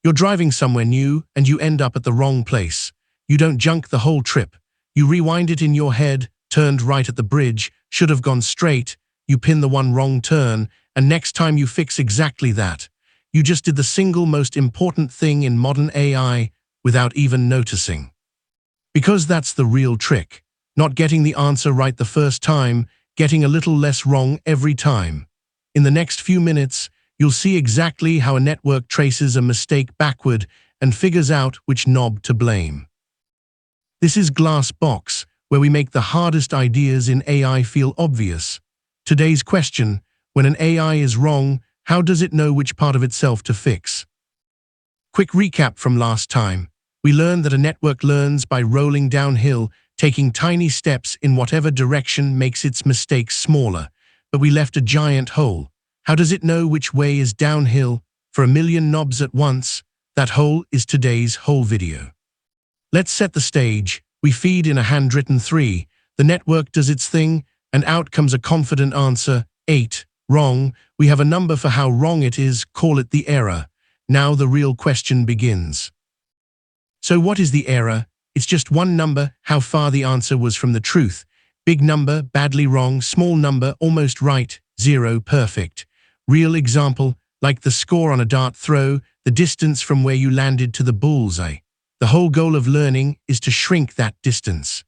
You're driving somewhere new and you end up at the wrong place. You don't junk the whole trip. You rewind it in your head, turned right at the bridge, should have gone straight, you pin the one wrong turn, and next time you fix exactly that. You just did the single most important thing in modern AI without even noticing. Because that's the real trick. Not getting the answer right the first time, getting a little less wrong every time. In the next few minutes, you'll see exactly how a network traces a mistake backward and figures out which knob to blame. This is Glass Box, where we make the hardest ideas in AI feel obvious. Today's question: when an AI is wrong, how does it know which part of itself to fix? Quick recap from last time. We learned that a network learns by rolling downhill, taking tiny steps in whatever direction makes its mistakes smaller. But we left a giant hole. How does it know which way is downhill for a million knobs at once? That hole is today's whole video. Let's set the stage. We feed in a handwritten 3. The network does its thing, and out comes a confident answer, 8. Wrong. We have a number for how wrong it is, call it the error. Now the real question begins. So what is the error? It's just one number, how far the answer was from the truth. Big number, badly wrong. Small number, almost right. 0, perfect. Real example, like the score on a dart throw, the distance from where you landed to the bullseye. The whole goal of learning is to shrink that distance.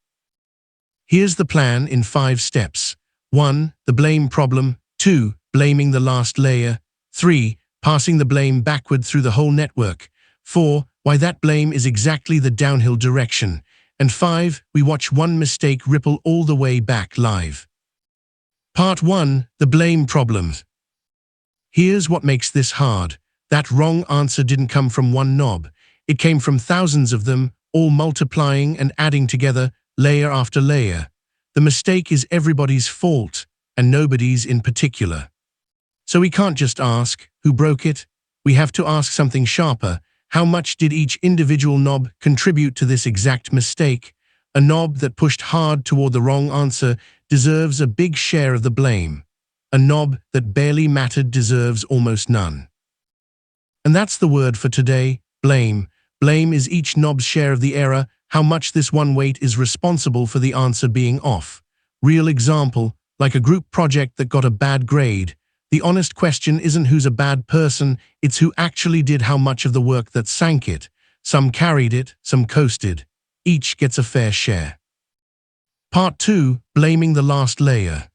Here's the plan in 5 steps. 1. The blame problem. 2. Blaming the last layer. 3. Passing the blame backward through the whole network. 4. Why that blame is exactly the downhill direction. And 5. We watch one mistake ripple all the way back live. Part 1. The blame problem. Here's what makes this hard. That wrong answer didn't come from one knob. It came from thousands of them, all multiplying and adding together, layer after layer. The mistake is everybody's fault, and nobody's in particular. So we can't just ask, who broke it? We have to ask something sharper. How much did each individual knob contribute to this exact mistake? A knob that pushed hard toward the wrong answer deserves a big share of the blame. A knob that barely mattered deserves almost none. And that's the word for today, blame. Blame is each knob's share of the error, how much this one weight is responsible for the answer being off. Real example, like a group project that got a bad grade. The honest question isn't who's a bad person, it's who actually did how much of the work that sank it. Some carried it, some coasted. Each gets a fair share. Part 2. Blaming the last layer.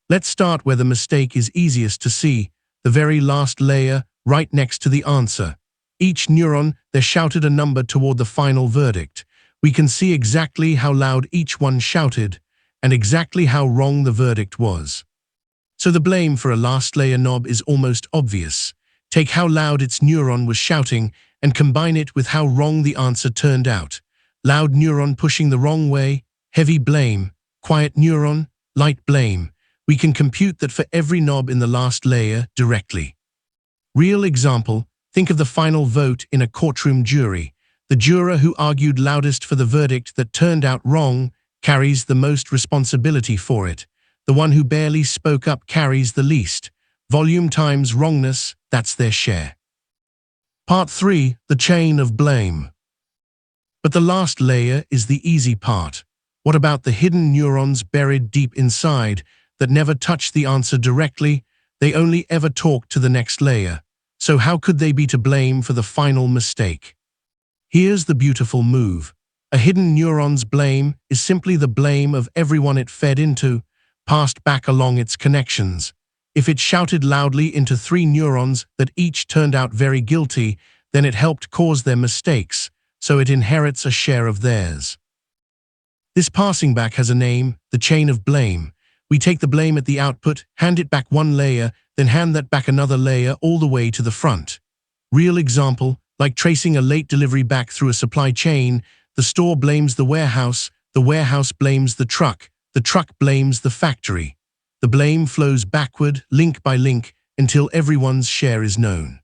Let's start where the mistake is easiest to see, the very last layer, right next to the answer. Each neuron, they shouted a number toward the final verdict. We can see exactly how loud each one shouted, and exactly how wrong the verdict was. So the blame for a last layer knob is almost obvious. Take how loud its neuron was shouting and combine it with how wrong the answer turned out. Loud neuron pushing the wrong way, heavy blame. Quiet neuron, light blame. We can compute that for every knob in the last layer directly. Real example, think of the final vote in a courtroom jury. The juror who argued loudest for the verdict that turned out wrong carries the most responsibility for it. The one who barely spoke up carries the least. Volume times wrongness, that's their share. Part 3. The chain of blame. But the last layer is the easy part. What about the hidden neurons buried deep inside that never touch the answer directly? They only ever talk to the next layer. So how could they be to blame for the final mistake? Here's the beautiful move. A hidden neuron's blame is simply the blame of everyone it fed into, passed back along its connections. If it shouted loudly into 3 neurons that each turned out very guilty, then it helped cause their mistakes, so it inherits a share of theirs. This passing back has a name, the chain of blame. We take the blame at the output, hand it back one layer, then hand that back another layer all the way to the front. Real example, like tracing a late delivery back through a supply chain, the store blames the warehouse blames the truck blames the factory. The blame flows backward, link by link, until everyone's share is known.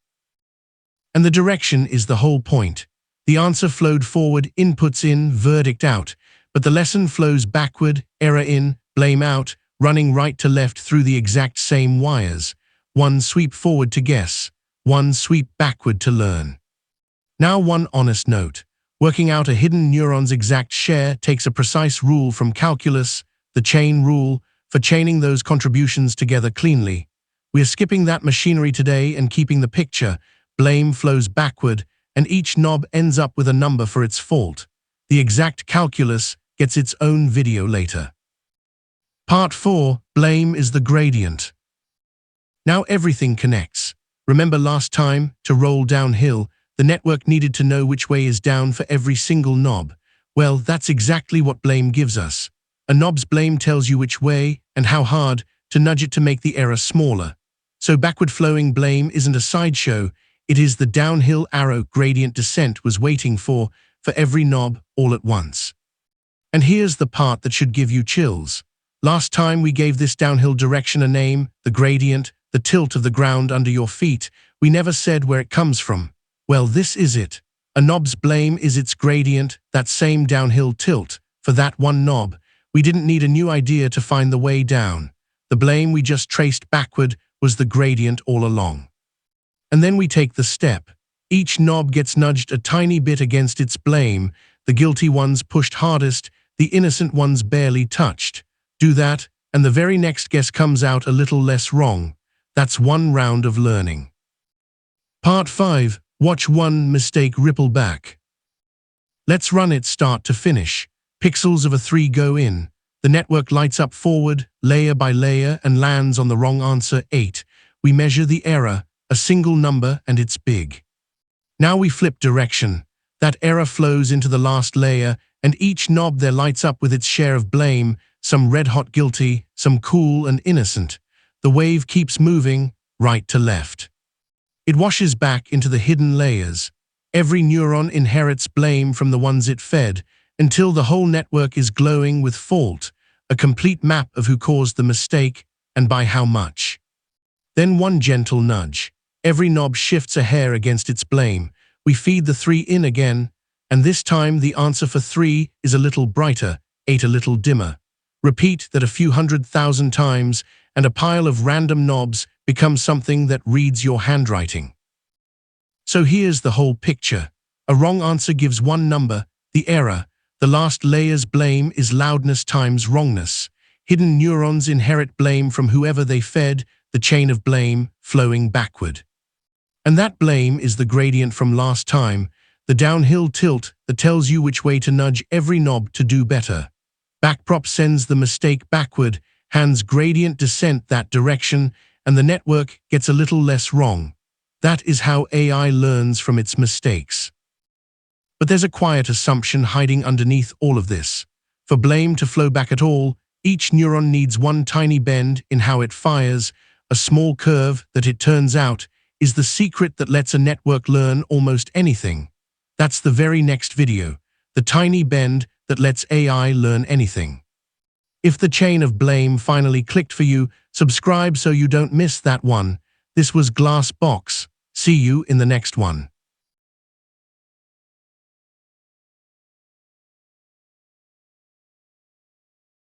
And the direction is the whole point. The answer flowed forward, inputs in, verdict out, but the lesson flows backward, error in, blame out, running right to left through the exact same wires. One sweep forward to guess, one sweep backward to learn. Now one honest note. Working out a hidden neuron's exact share takes a precise rule from calculus, the chain rule, for chaining those contributions together cleanly. We are skipping that machinery today and keeping the picture. Blame flows backward, and each knob ends up with a number for its fault. The exact calculus gets its own video later. Part 4. Blame is the gradient. Now everything connects. Remember last time, to roll downhill, the network needed to know which way is down for every single knob. Well, that's exactly what blame gives us. A knob's blame tells you which way and how hard to nudge it to make the error smaller. So backward-flowing blame isn't a sideshow, it is the downhill arrow gradient descent was waiting for every knob all at once. And here's the part that should give you chills. Last time we gave this downhill direction a name, the gradient, the tilt of the ground under your feet. We never said where it comes from. Well, this is it. A knob's blame is its gradient, that same downhill tilt. For that one knob, we didn't need a new idea to find the way down. The blame we just traced backward was the gradient all along. And then we take the step. Each knob gets nudged a tiny bit against its blame, the guilty ones pushed hardest, the innocent ones barely touched. Do that, and the very next guess comes out a little less wrong. That's one round of learning. Part 5. Watch one mistake ripple back. Let's run it start to finish. Pixels of a 3 go in. The network lights up forward, layer by layer, and lands on the wrong answer, 8. We measure the error, a single number, and it's big. Now we flip direction. That error flows into the last layer, and each knob there lights up with its share of blame, some red-hot guilty, some cool and innocent. The wave keeps moving, right to left. It washes back into the hidden layers. Every neuron inherits blame from the ones it fed, until the whole network is glowing with fault, a complete map of who caused the mistake and by how much. Then one gentle nudge. Every knob shifts a hair against its blame. We feed the 3 in again, and this time the answer for 3 is a little brighter, 8 a little dimmer. Repeat that a few 100,000 times, and a pile of random knobs becomes something that reads your handwriting. So here's the whole picture. A wrong answer gives one number, the error. The last layer's blame is loudness times wrongness. Hidden neurons inherit blame from whoever they fed, the chain of blame flowing backward. And that blame is the gradient from last time, the downhill tilt that tells you which way to nudge every knob to do better. Backprop sends the mistake backward, hands gradient descent that direction, and the network gets a little less wrong. That is how AI learns from its mistakes. But there's a quiet assumption hiding underneath all of this. For blame to flow back at all, each neuron needs one tiny bend in how it fires, a small curve that, it turns out, is the secret that lets a network learn almost anything. That's the very next video, the tiny bend that lets AI learn anything. If the chain of blame finally clicked for you, subscribe so you don't miss that one. This was Glass Box. See you in the next one.